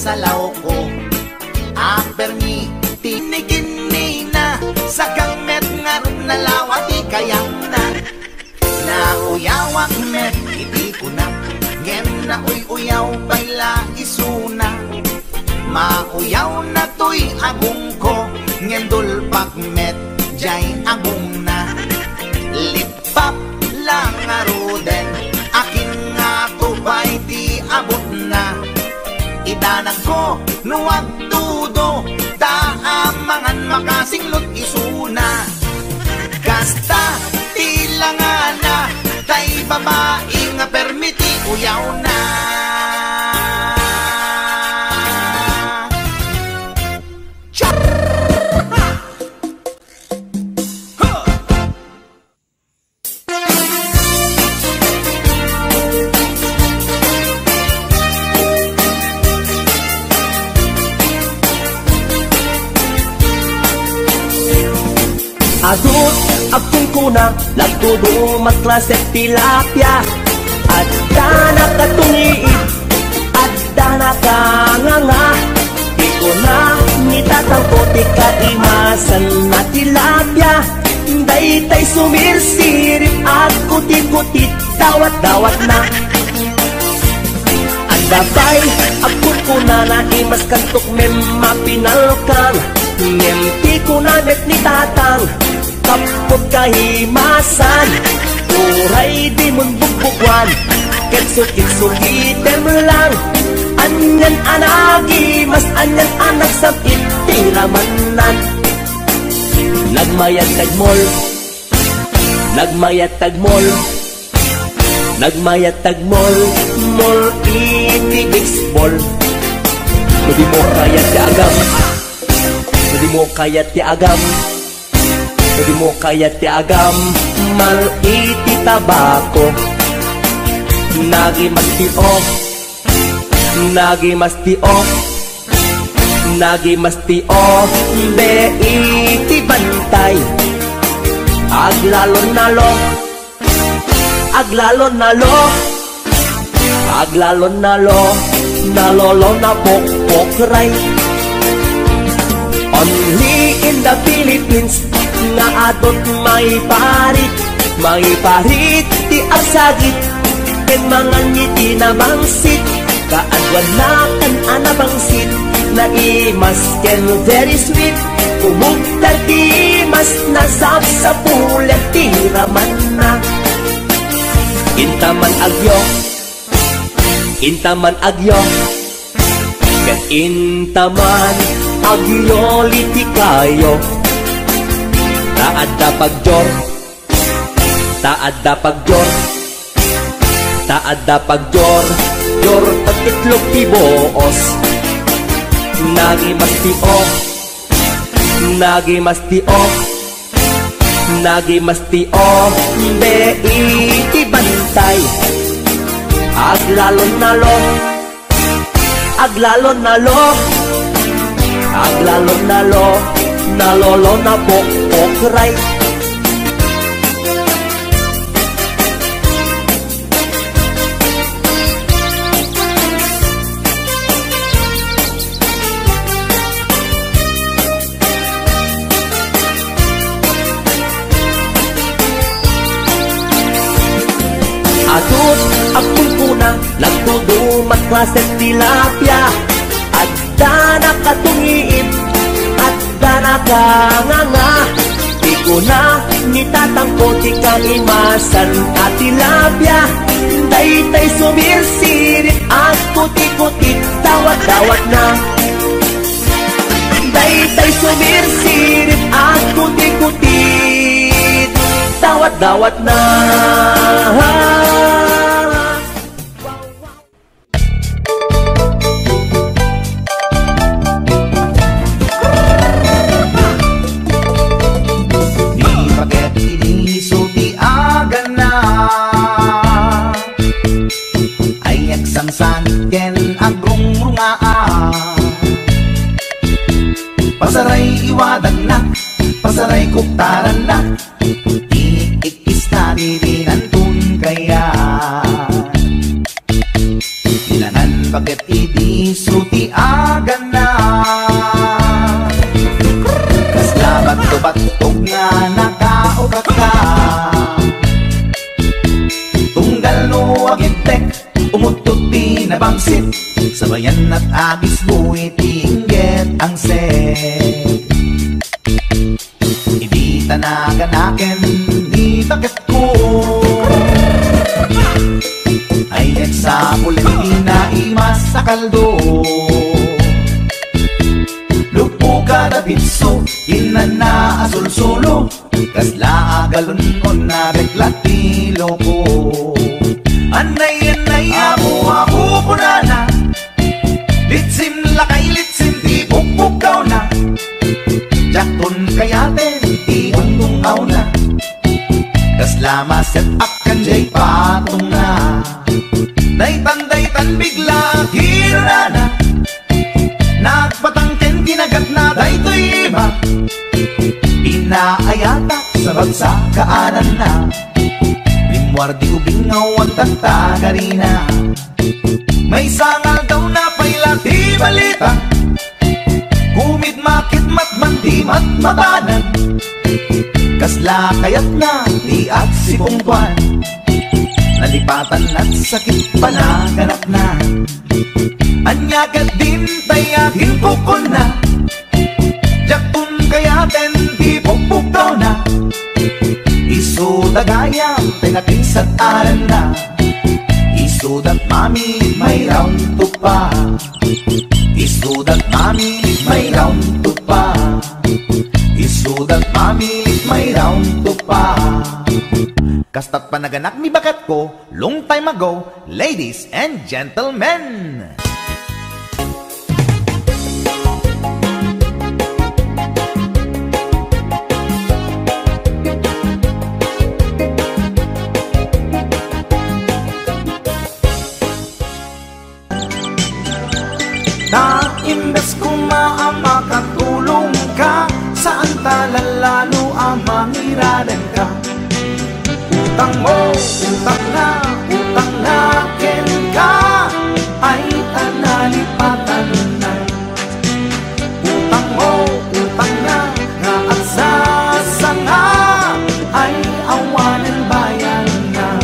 salaw ko Aperni, tinigin na Sa kamet nga nalawati kayang na Nauyawak met, iti ko na Ngem na uyaw bayla isuna Mauyaw na to'y agong ko Ngem dulpak met, jay agong na Lipap lang aruden Akin nga tubay di abot na Itanag ko nuwag tudo Daamangan makasinglot isuna Kasta tilangan na Tay babae nga permiti uyaw na Adut, akong kuna, lagtudo magklasek tilapia At dana katungiit, at dana kanganga Di ko na nitatangko, ti kaimasan na tilapia Daytay sumirsirip, at kutit-kutit, dawat-dawat na At dabay, akong kuna na imas kantok mem mapinalkang Ngem ti ko na met ni tatang kapot kahimasan, uray di mon bugbugwan, kitsukit-sukitem lang. Anyan anagi, mas anyan anak sa itiramanan. Nagmayat tagmol, nagmayat tagmol, nagmayat tagmol, mol iti baseball. Hindi mo kaya ti agam, hindi mo kaya ti agam, hindi mo kaya ti agam, mal iti tabako. Nagi mastio, nagi mastio, nagi mastio, be iti bantay. Aglalon nalo, aglalon nalo, aglalon nalo, nalolo na pokpokray. Only in the Philippines nga adot may parit ti asagit, ken mga ngiti na mangsit, kaadwan na kan anabangsit, na imas ken very sweet, umugtar ti mas nasap sa pulet ti raman na. Intaman agyo, intaman agyo, ken intaman agyo liti kayo. Taadda pagjor, taadda pagjor, taadda pagjor, jor pagtitlog ti boos. Nagi mastio, nagi mastio, nagi mastio, be iti bantay. Aglalon nalo, aglalon nalo, aglalon nalo, nalolo na pokpokray. Atut apun kuna nagtudumat klasen tilapia, adda nakatungiib, adda nakanganga. Di ko na nitatangko ti kaimasan at tilapia, daytay sumirsirit at kuti-kutit, dawat-dawat na. Daytay sumirsirit at kuti-kutit, dawat-dawat na. Pasaray iwadag na, pasaray kuktaran na, iikis na dirinantun kaya. Ilangan bakit idi suti agan na, kaslabat to batog nga nakaukak ka. Tunggal no agintek, umutot di nabangsit, sabayan at agis mo itingget ang set. Hindi tanaganaken, di bakit ko ay eksapulin na imas sa kaldo. Lupo ka na bitso, inan na asul-sulo, kasla agalon mo na reklatilo ko. Anay-anay ako punana, litsim lakay litsim di bukbukaw na, jakton kayaten di untungaw na, kaslama set up kanjay patong na. Daytan-daytan bigla hirana na, nagpatangken kinagat na daytoy iba, pinaayata sa bagsakaanan na, limwardi ubingaw ang tagtagarina. May sangal daw na pailati balita, kumit makit matman di matmatanan, kasla kayat na di at si pungkwan, nalipatan at sakit panaganap na. Anyagat din tayakin kukon na, jaktun kayaten di pukpuk daw na, dagayam tay nakisat aran na. Isudat mami may round to pa. Isudat mami may round to pa. Isudat mami may round to pa. Kastat panaganak mi bakat ko long time ago, ladies and gentlemen. Imbes kumaang makatulong ka, saan talalalo ang mangiralan ka? Utang mo, utang na, ken ka, ay tanalipatan na. Utang mo, utang na, nga at sasanga, ay awanan bayan na.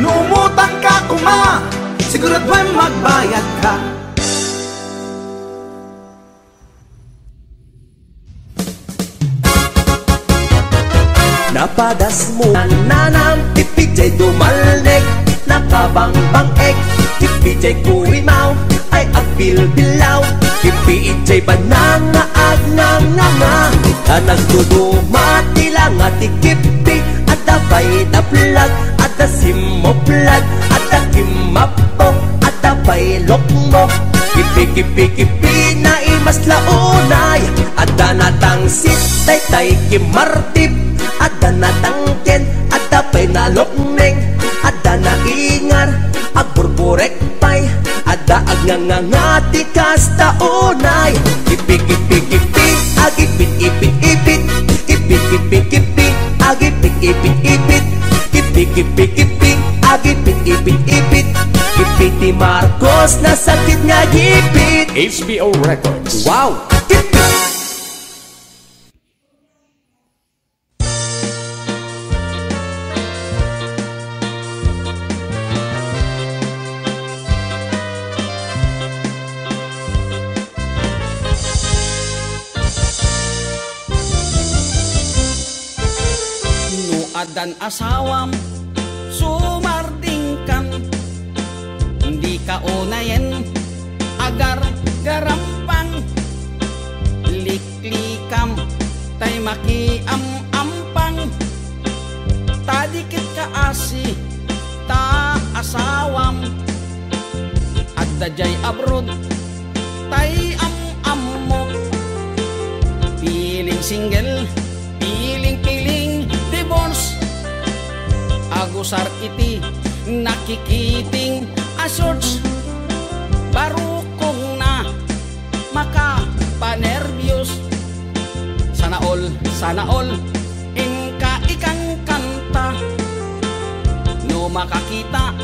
Numutang ka kuma, siguradu'y magbayad ka. Napadas mo nanam, tipijay dumalnek, nakabangbang ek, tipijay kurimaw, ay agbilbilaw, tipijay banangaag nga, nagduduma tila nga tikipi, ada bay na plag, ada simoplag, ada kimapok, ada bay lokmok, kipi na imas launay, ada natangsit, tay kimartip, ada natangken, ada pay nalokneng, ada na ingar, agburburek pay, ada agnangangati kasta unay. Kipi, agipit, kipi, agipit, kipi, agipit, kipiti Marcos na sakit nga gipit. HBO Records. Wow! Dan asawam sumardingkan, hindi ka unayen agar garampang, liklikam tay makiam-ampang, tadikit ka asi ta asawam, at dajay abroad tay am-ammo, piling single, piling divorce, agusar iti nakikiting asorts, barukong na makapanervyos, sana all ingka ikang kanta, no makakita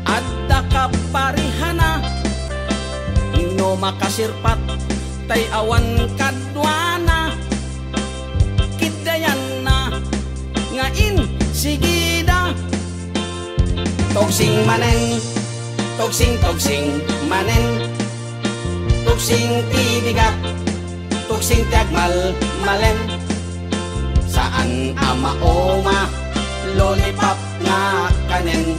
adda ka parihana, no makasirpat tay awan kadwana, kidayan na ngain sigida, togsing manen, togsing manen, togsing tibigat, togsing tiagmal malen, saan ama lollipop nga kanen,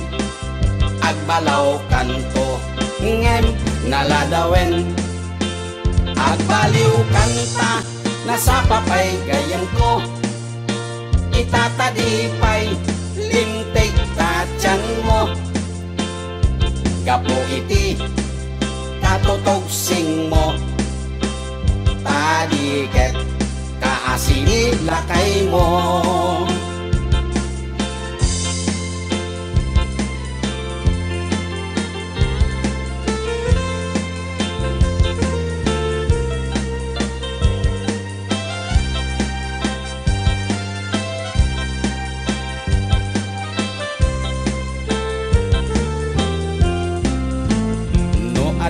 agbalaw kanto ngem naladawen, agbaliw kanta nasa papay gayang ko, itatadipay limtek tatyan mo, gapo iti katotogsing mo, tadiket kaasini lakay mo.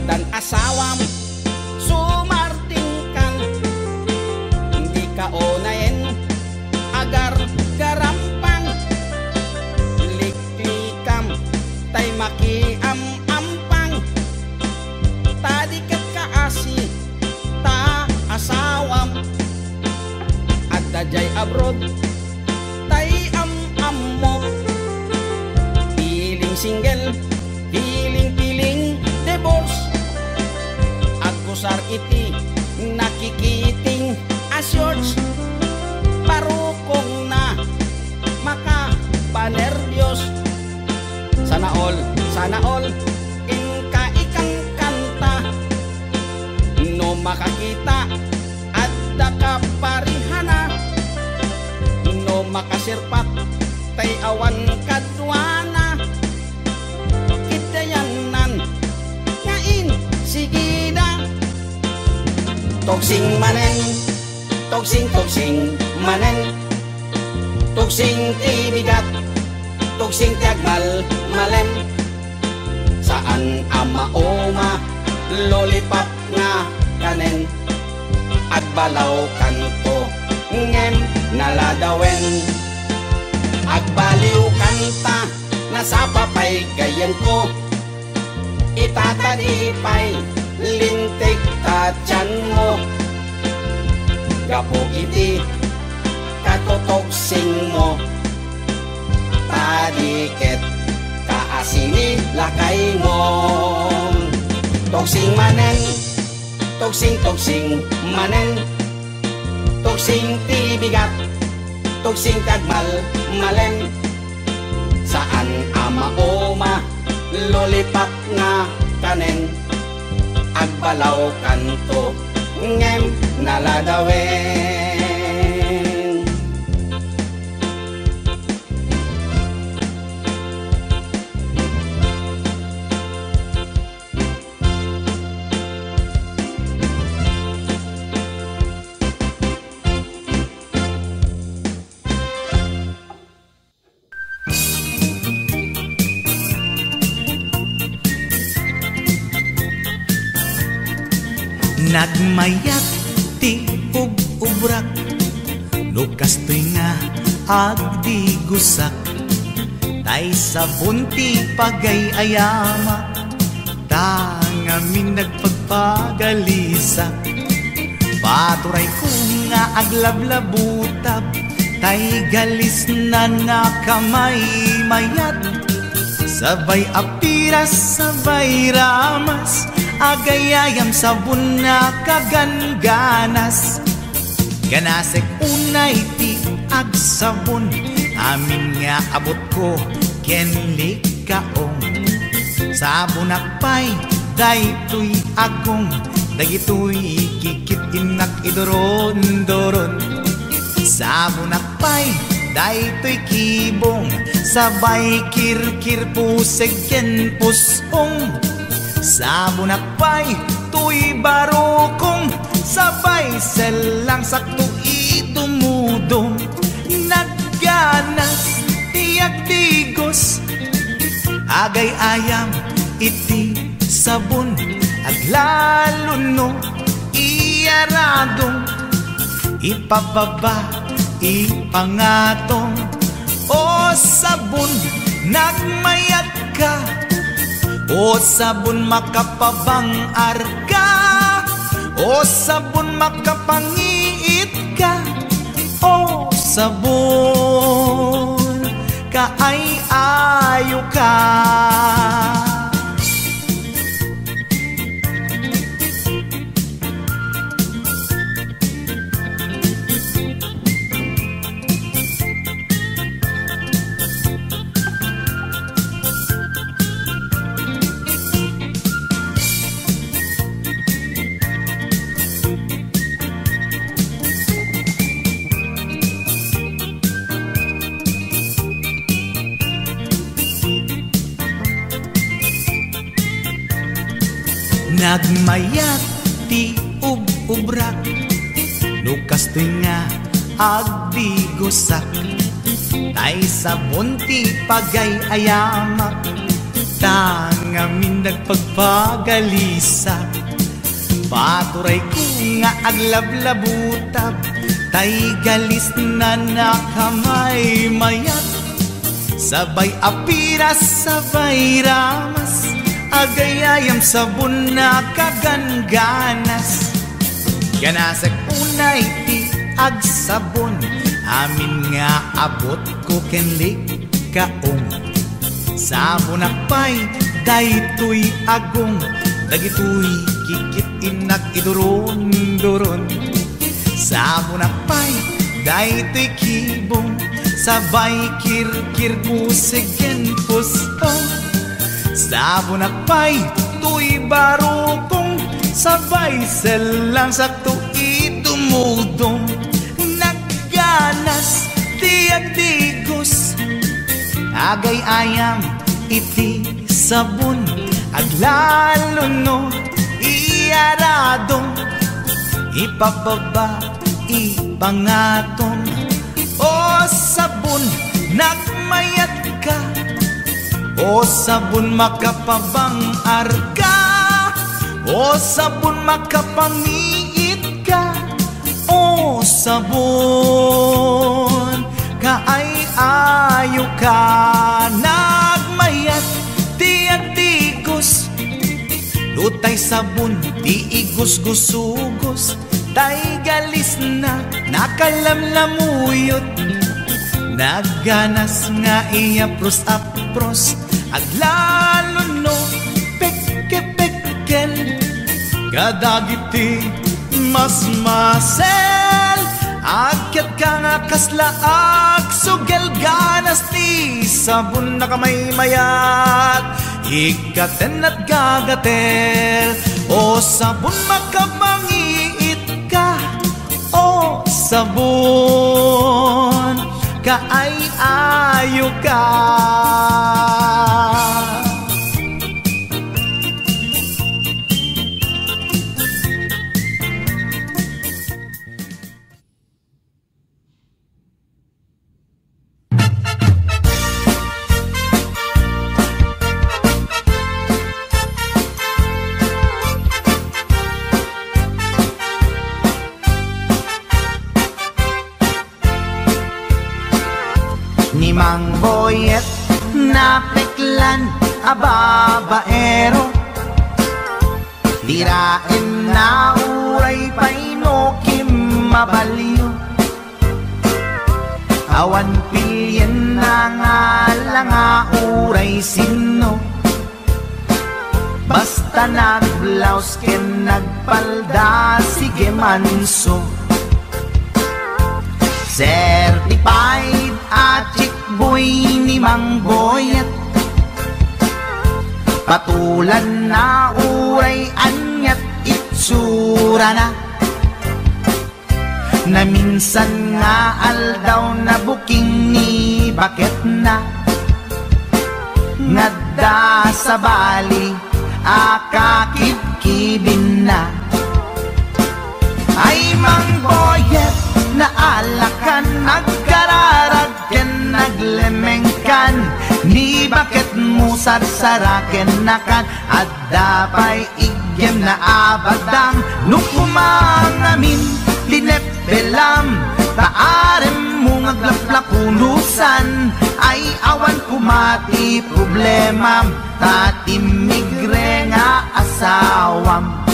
Dan asawam sumartingkan, hindi ka unayen agar garampang, liklikam tay makiam-ampang, tadiket ka asi ta asawam, at dajay abroad tay mo. Piling single, piling divorce. Agusar iti nakikiting asyos. Parukong na makapanervyos. Sana all ingka ikang kanta. No makakita at dakaparihana. No makasirpat tay awan kadwana. Kitayanan ngain sigida. Toksing manen, toksing manen. Toksing tibigat, toksing tiagmal malem. Saan ama oma lollipop nga kanen. Agbalaw kanto ngem naladawen. Agbaliw kanta nasapapay gayan ko. Itatadipay lintik tatyan mo. Gapo iti katotoksing mo. Tadiket kaasini lakay mo. Toksing manen, toksing manen. Toksing tibigat, toksing tagmal malem. Saan ama oma lollipop nga kanen. Agbalaw kanto ngem naladawen. Nagmayat ti ubrak, lukas to'y nga agdi gusak. Tay sabon ti pagay-ayama, tangamin nagpagpagalisak. Paturay ko nga aglablabutab, tay galis na nakamay mayat. Sabay apiras, sabay ramas, agayayam sabon na kaganganas. Ganasek unay ti agsabon, amin nga abot ko kenlik kaong. Sabon akpay, daytoy agong, dagitoy kikit inak idoron-doron. Sabon akpay, daytoy kibong, sabay kirkir puseg ken pusong. Sabon akpay, tuy barukong, sabay selang sakto idumudong. Nagganas, tiyak tigos, agay ayam, iti sabon. Aglaluno, iyaradong, ipababa, ipangatong. O sabon, nagmayat ka, o sabon makapabang arka, o sabon makapangiit ka, o sabon kaay-ayo ka. Nagmayat ti ubrak, lukas to'y nga agdi gusak. Tay sabon ti pagay-ayamak, tangamin nagpagpagalisak. Paturay ko nga aglablabutab, tay galis na nakamay mayat. Sabay apiras, sabay ramas, agayayam sabon na kaganganas. Ganasag unay ti agsabon, Amin nga abot ko kenlik kaong sa bunakpay daytoy agong dagitoy kikit inak iduron-duron sa bunakpay daytoy kibong sabay kirkir pusigen pustong sa bunakpay tuy barukong sabay selang sakto itumudong nagganas tiag digos agay ayam iti sabon aglalo no iyaradong ipababa ipangatong o sabon nagmayat ka o sabon makapabang arka o sabon makapamiit ka o sabon kaay ayo ka nagmayat tiag tigos lutay sabon ti igos-gusugos tay galis na nakalamlamuyot nagganas nga iapros-apros aglalo no pekke-pekkel kadagiti mas-masel akyat ka nga kaslaag sugel ganas ti sabon na kamay mayat ikaten at gagatel o sabon makapangiit ka o sabon kaay ayo ka ni Mang Boyet napeklan ababaero dirain na uray painokim mabaliw awan pilyen na nga langa uray sino basta nagblaus ken nagpalda sige manso certified achik boy ni Mang Boyet patulan na uray anyat itsura na na minsan nga aldaw na buking ni bakit na ngadda sa bali akakibkibin na ay Mang Boyet na alakan nagkararag ken naglemengkan ni bakit mo sarsaraken nakan at dapay igyem na abadang nukumangamin linepelam taarem mo ngaglaplakunusan ay awan kumati problema tatimigre nga asawam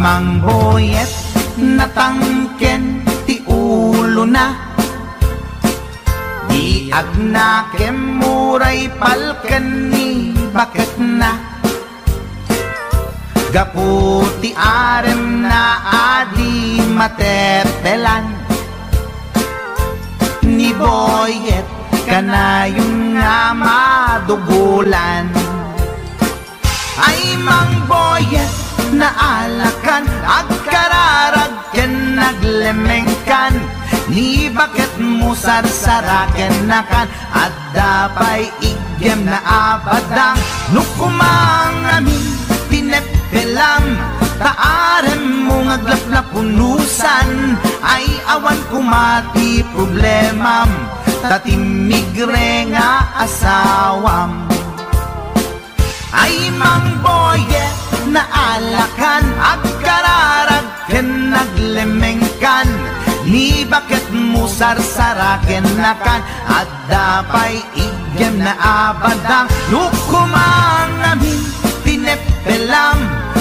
Mang Boyet natangken ti ulo na di agnakem muray palken ni bakit na gaputi arem na adi matepelan ni Boyet kanayong nga madugulan ay Mang Boyet na alakan agkararag ken naglemengkan ni bakit mo sarsaraken nakan at dapay igyem na abadang nukumangamin pinepelam taarem mo ngaglaplap punusan, ay awan kumati problemam, tatimigre nga asawam. Ay mang boye na alakan, agkararag ken naglemengkan, ni bakit mo sarsaraken nakan, at dapay igem na abadang, lukumang namin tinepelam,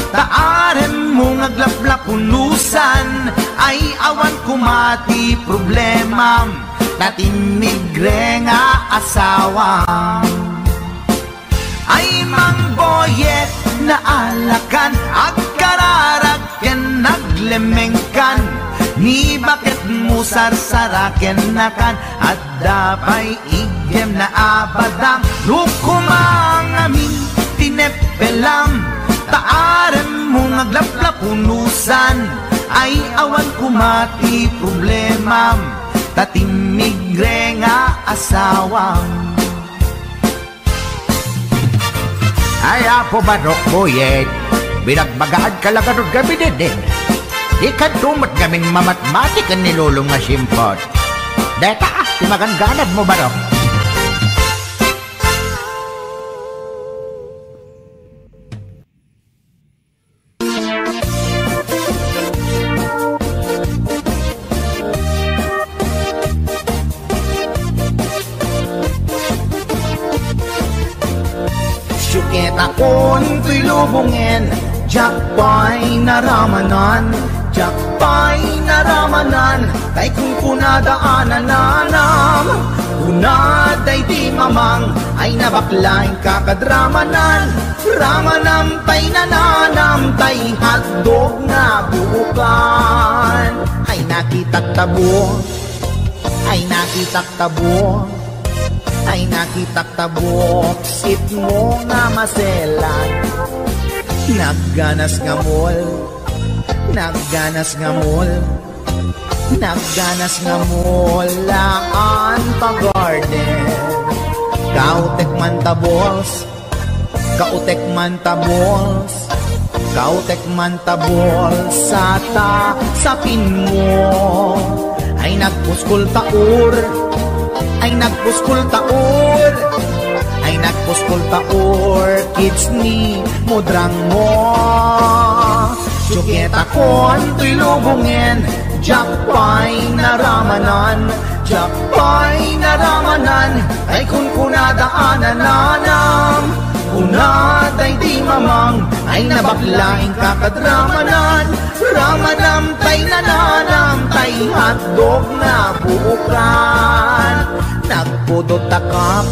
taarem mo ngaglaplap punusan, ay awan kumati problemam, tatimigre nga asawam. Ay mang boyet na alakan, agkararag ken naglemengkan, ni bakit mo sarsaraken nakan, at dapay igem na abadang, lukumang amin tinepelam, taarem mo ngaglaplap punusan, ay awan kumati problemam, tatimigre nga asawang. Ay apo barok boyet, binagbagaan ka lang anong gabi din. Di ka tumat gaming mamatmatik ang nilulong nga simpot. Deta timagan ganad mo barok. Akon ko'y lubungin, jakpay naramanan, jakpay naramanan, kay kung kunadaanan nanam, kunaday di mamang, ay nabaklaing kakadramanan, ramanam tay nananam, tay hotdog na buukan, ay nakitak tabo, ay nakitak tabo, ay nakitak tabok, sit mo nga maselan, nagganas nga mol, nagganas nga mol, nagganas nga mol, laan pa garden, kautek man tabols, kautek man tabols, kautek man tabols, sapin mo, ay nagpuskol taur, ay nagpuskol taur, ay nagpuskol taur, kids ni mudrang mo. Sukit akon to'y lubungin, jakpay naramanan, jakpay naramanan, ay kung kunadaanan nanam, kunaday di mamang, ay nabaklaing kakadramanan, ramanam tay nananam, tay hotdog na buukan, nagpudot takap,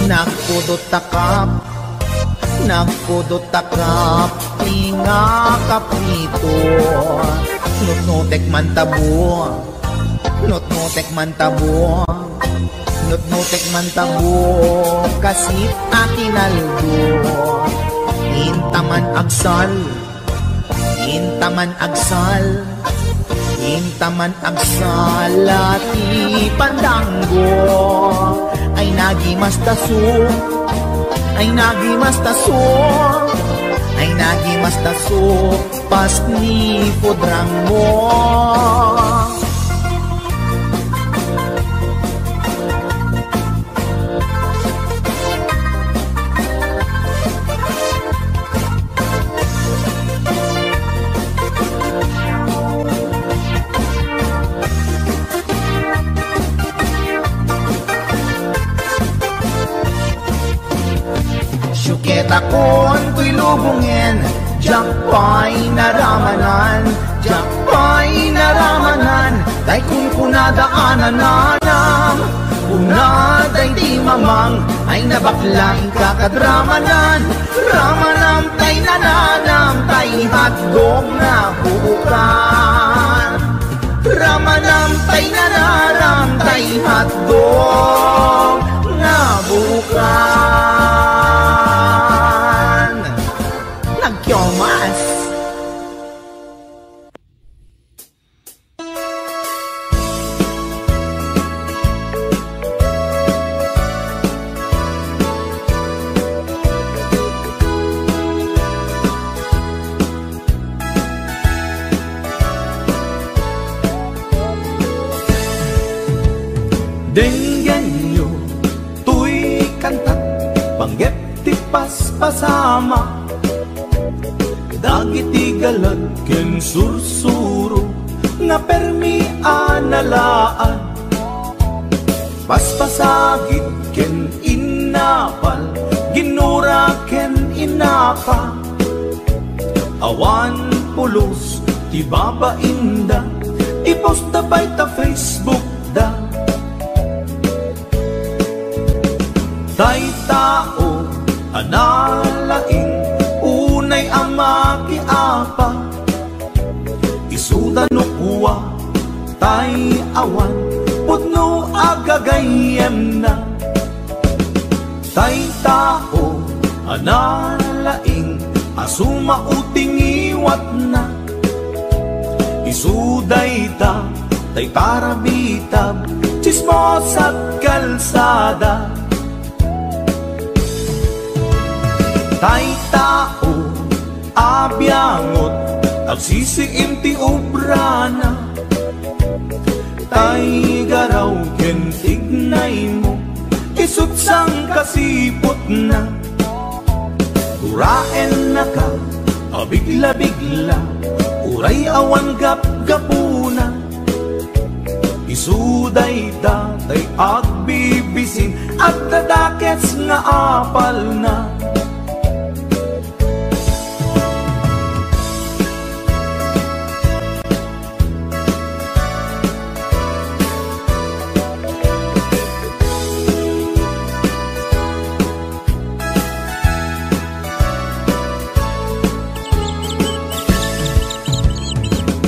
nagpudot takap, nagpudot takap, tinga kaprito, nutnutek man tabo, nutnutek man tabo, nutnutek man tabo, kasit atinaldo, intaman agsal, intaman agsal, intaman agsal, ati pandanggo, ay nagimas taso, ay nagimas taso, ay nagimas taso, pas ni pudrang mo. Sukit akon ko'y lubungin, jakpay naramanan, jakpay naramanan, kay kung kunadaanan nanam, kunaday di mamang, ay nabaklaing kakadramanan, ramanam tay nananam, tay hotdog na buukan, ramanam tay nananam, tay hotdog na buukan. Nagkyomas. paspasama, dagiti galad ken sursuro, nga permi analaan. Paspasagid ken inapal, ginura ken inapa, awan pulos ti babainda, iposta bay ta Facebook da. Tay tao analaing, unay ama kiapa, isuda no kuwa tay awan, putno agagayem na. Tay tao analaing, asuma uting iwat na, isuday ta tay parabitab, chismos at kalsada. Tay tao abyangot, agsisiim ti obrana, tay garaw ken tignay mo, isut sang kasipot na. Uraen na ka, abigla-bigla, uray awan gap-gapuna, isuday datay agbibisin, at dadakets nga apal na.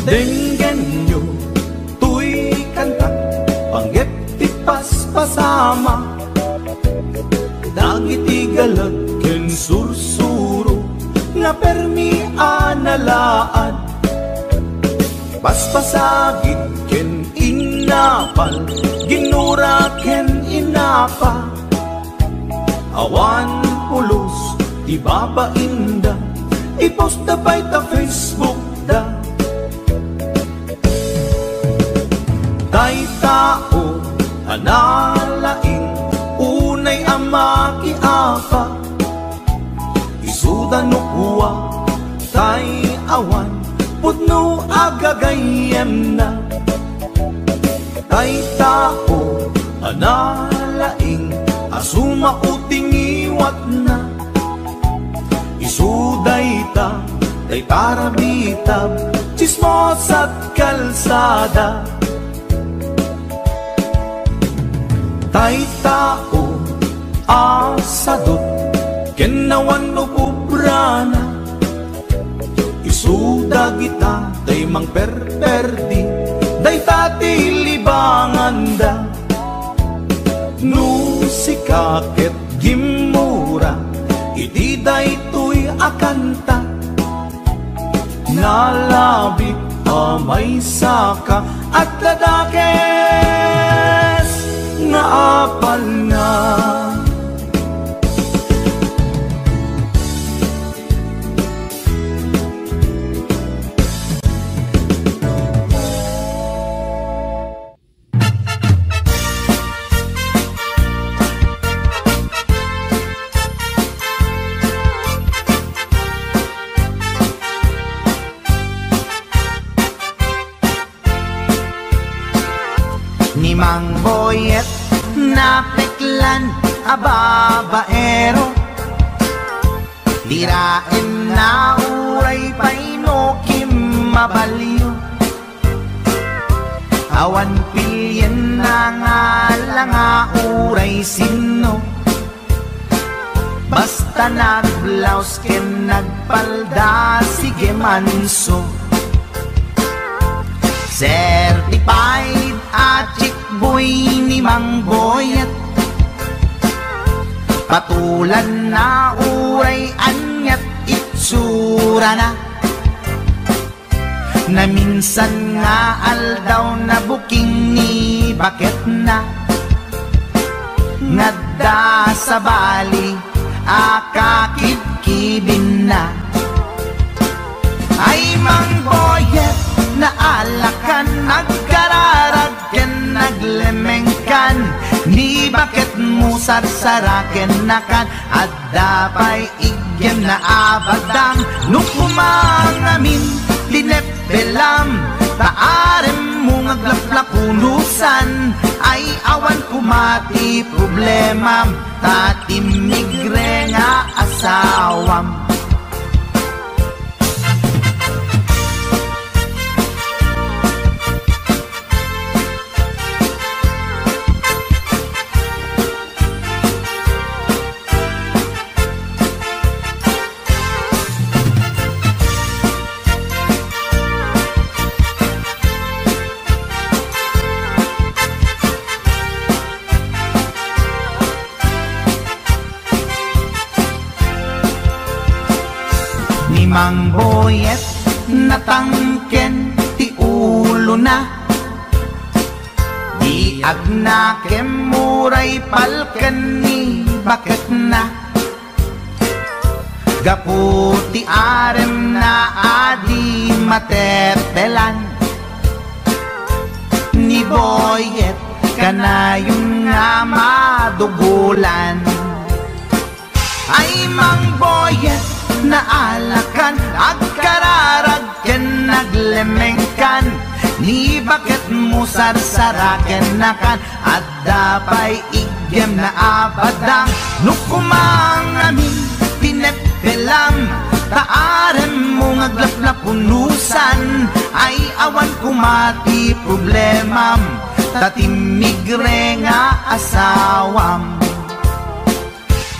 Denggen nyo, tuy kanta, panggep ti paspasama, dagiti galad ken sursuro, nga permi analaan. Paspasagid ken inapal, ginura ken inapa, awan pulos ti babainda, iposta bay ta Facebook da. Tay tao analaing, unay ama kiapa, isuda no kuwa tay awan, putno agagayem na. Tay tao analaing, asuma uting iwat na, isuday ta tay parabitab, chismos at kalsada. Tay tao asadot, kenawan no pubrana, isuda kita day mang perperdi, day tati libangan da. No sikaket gimura, iti day tuy akanta, nalabit amay saka, at ladakes nga apal na. Ni Mang Boyet napeklan ababaero, diraen na uray paino kim mabaliw, awan pilyen na nga langa uray sino, basta nagblaus ken nagpalda sige manso. Certified at chick boy ni Mang Boyet, patulan na uray anyat itsura na, na minsan nga aldaw na buking ni bakit na, ngadda sa bali akakibkibin na. Ay Mang Boyet, naalakan, nagkararag ken naglemengkan, ni bakit mo mo sarsaraken nakan at dapay igyem na abadang nukumang amin linepelam taarem mo ngaglaplapunusan ay awan kumati problema tatimigre nga asawam. Mang boyet natangken ti ulo na di agnakem muray palken ni bakit na gaputi arem na adi matepelan ni boyet kanayong nga madugulan ay mang boyet naalakan agkararagken naglemengkan ni bakit mo sarsaraken nakan at dapay igyem na abadang nukumang amin pinepelam taarem mo ngaglaplapunusan ay awan kumati problemam tatimigre nga asawam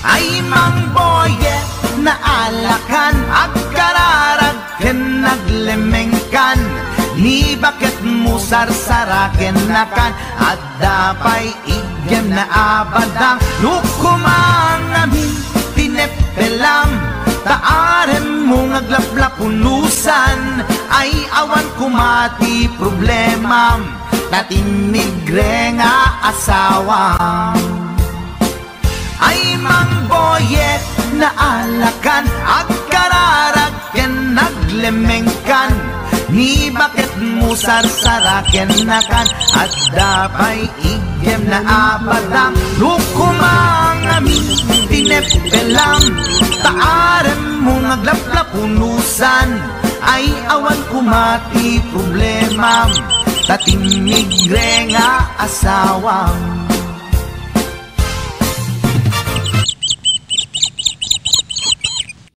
ay mang boyet naalakan agkararagken naglemengkan ni bakit mo sarsaraken nakan at dapay igyem na abadang nukumang amin pinepelam taarem mo ngaglaplapunusan ay awan kumati problemam tatimigre nga asawam ay mang boyet naalakan agkararagken naglemengkan ni bakit mo sarsaraken nakan at dapay igyem na abadang nukumang amin pinepelam taarem mo ngaglaplapunusan ay awan kumati problemam tatimigre nga asawam.